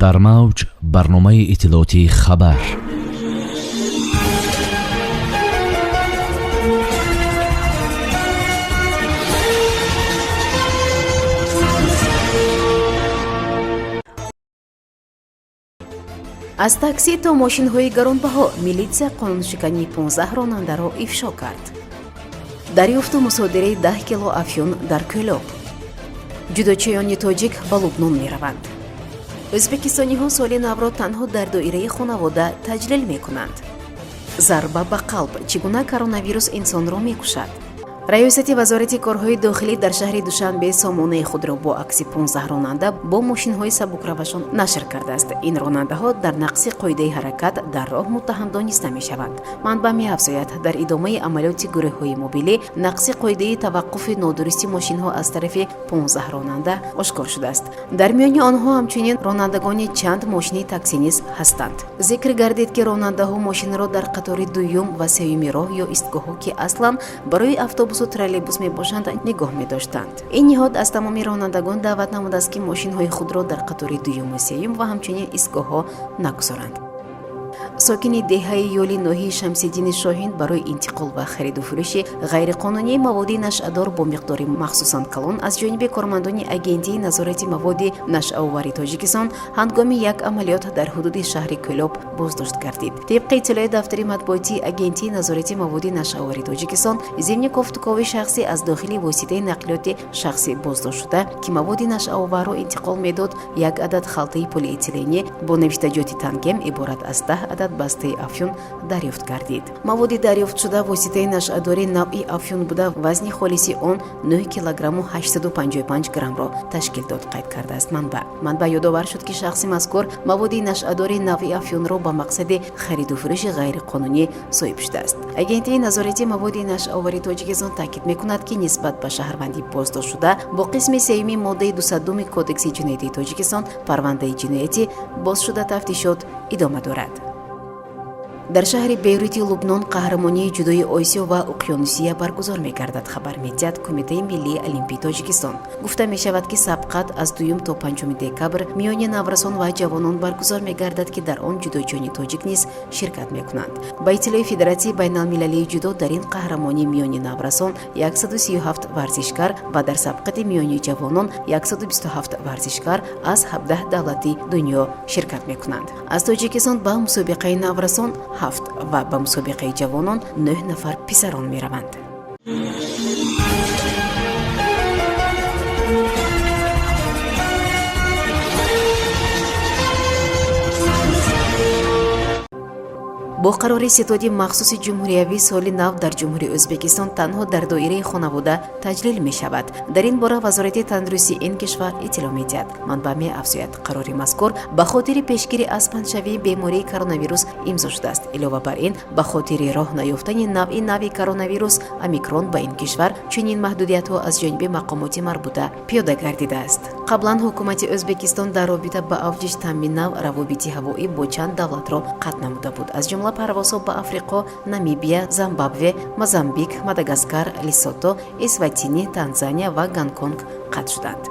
در موج برنامه اطلاعاتی خبر. از تاکسی تا ماشین‌های گرانبها میلیتسیا قانونشکنی 15 راننده را افشا کرد. دریافت و مصادره 10 کیلو افیون در کلوب. جودوچیان تاجیک به لبنان می‌روند. ازبکستانی‌ها سال نو را تنها در دایره خانواده تجلیل می‌کنند. ضربه به قلب چگونه کرونا انسان را می‌کشد؟ رئیست وزارت کارهای داخلی در شهر دوشنبه سامانه خود را با عکس 15 راننده با ماشین‌های سبکروشان نشر کرده است. این راننده‌ها در نقض قاعده حرکت در راه متهم دانسته می‌شوند. منبع می‌افزاید در ادامه عملیات گروه‌های موبیلی نقض قاعده توقف نادرستی ماشین‌ها از طرف 15 راننده آشکار شده است. در میان آنها همچنین رانندگان چند ماشین تاکسی نیز هستند. ذکر گردید که راننده‌ها ماشین را در قطار دوم و سوم راه یا ایستگاه‌ها که اصلاً برای اتوبوس و ترالبوس میباشند نگاه می‌داشتند. این نهاد از تمام رانندگان دعوت نموده است که ماشین‌های خود را در قطار دوم و سوم و همچنین ایستگاه‌ها نگذارند. ساکن دهه یولی ناحیه شمس‌الدین شاهین برای انتقال و خرید و فروش غیرقانونی مواد نشئه‌دار با مقدار مخصوصاً کلان از جانب کارمندان اگنتی نظارت مواد نشئه‌آوری تاجیکستان هنگام یک عملیات در حدود شهر کلوب بازداشت گردید. طبق اطلاع دفتر مطبوعاتی اگنتی نظارت مواد نشئه‌آوری تاجیکستان ضمن گفتگوی شخصی از داخل واسطه نقلیات شخصی بازداشت شده که مواد نشئه‌آور را انتقال میداد یک عدد خلطه پلی اتیلنی با نوشتجات تنگم عبارت از 10 عدد بسته افیون دریافت کردید. مواد دریافت شده واسطه نشئه‌داری نوعی افیون بوده. وزن خالصی آن 9 کیلوگرم و 855 گرم را تشکیل داد قید کرده است. منبع یادآور شد که شخص مذکور مواد نشئه‌داری نوعی افیون را با مقصد خرید و فروش غیرقانونی صاحب شده است. اگنتی نظارتی مواد نشئه‌آوری تاجیکستان تاکید می‌کند که نسبت به شهروندی بازداشت شده با قسم سوم ماده 202 کدکس جنایتی تاجیکستان پرونده جنایتی باز شده تفتیشات ادامه دارد. در شهر بیروت لبنان قهرمانی جودوی آسیا و اقیانوسیه برگزار می‌گردد. خبر می‌دهد کمیته ملی المپی تاجیکستان. گفته می‌شود که سبقت از 2 تا 5 دکبر میان نورسان و جوانان برگزار می‌گردد که در آن جودوچیان تاجیک نیز شرکت می‌کنند. با اطلاع فدراسیون بین‌المللی جودو در این قهرمانی میان نورسان 137 ورزشکار و در سبقت میان جوانان 127 ورزشکار از 17 دولت دنیا شرکت می‌کنند. از تاجیکستان با مسابقه نورسان 7 و به مسابقه جوانان 9 نفر پسران می روند. با قرار ستاد مخصوص جمهوریوی سال نو در جمهوری ازبکستان تنها در دایره خانواده تجلیل می شود. در این باره وزارت تندرستی این کشور اطلاع می دهد. منبع می افزاید قرار مذکور به خاطر پیشگیری از پنجشنبه بیماری کرونا ویروس امضا شده است. علاوه بر این به خاطر راه نیافتن نوع کرونا ویروس اومیکرون به این کشور چنین محدودیت ها از جانب مقامات مربوطه پیاده گردیده است. قبلا حکومت ازبکستان در رابطه با افزایش تامین روابط هوایی با چند دولت را قطع نموده بود. از جمله پروازها به افریقا، نامیبیا، زیمبابوه، موزامبیک، ماداگاسکار، لیسوتو، اسواتینی، تانزانیا و گانکونگ قطع شدند.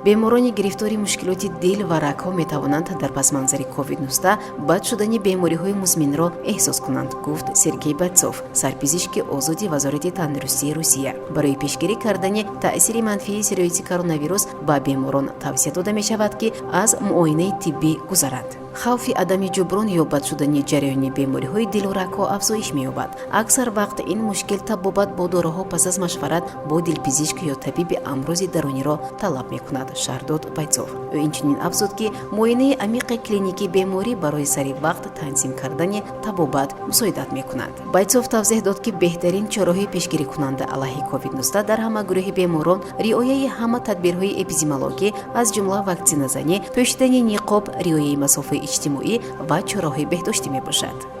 بیماران گرفتار مشکلات دل و رگ‌ها می‌توانند در پس‌منظر کووید 19 بد شدن بیماری‌های مزمن را احساس کنند، گفت سرگئی باتسوف، سرپزشک ازادی وزارت تندرستی روسیه. برای پیشگیری کردن تأثیر منفی سرایت کرونا ویروس به بیماران توصیه داده می‌شود که از معاینه طبی گذرند. خوف عدم جبران یا بد شدن جریان بیماری‌های دل و رگ‌ها افزایش می‌یابد. اکثر وقت این مشکل تبابت با داروها پس از مشورت با دلپزشک یا طبیب امراض درونی را طلب می‌کند. شهرداد بایتسوف. او اینچنین افزود که معاینه عمیق کلینیکی بیماری برای سریع وقت تنظیم کردن تبابت مساعدت می‌کند. بایتسوف توضیح داد که بهترین چاره‌های پیشگیری کننده علیه کووید 19 در همه گروه بیماران رعایت همه تدبیرهای اپیدمیولوژی از جمله واکسینه زنی، پوشیدن نقاب، رعایت مسافه اجتماعی و چاره‌های بهداشتی میباشد.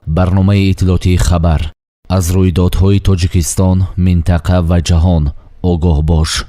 برنامه اطلاعاتی خبر از رویدادهای تاجیکستان، منطقه و جهان آگاه باش.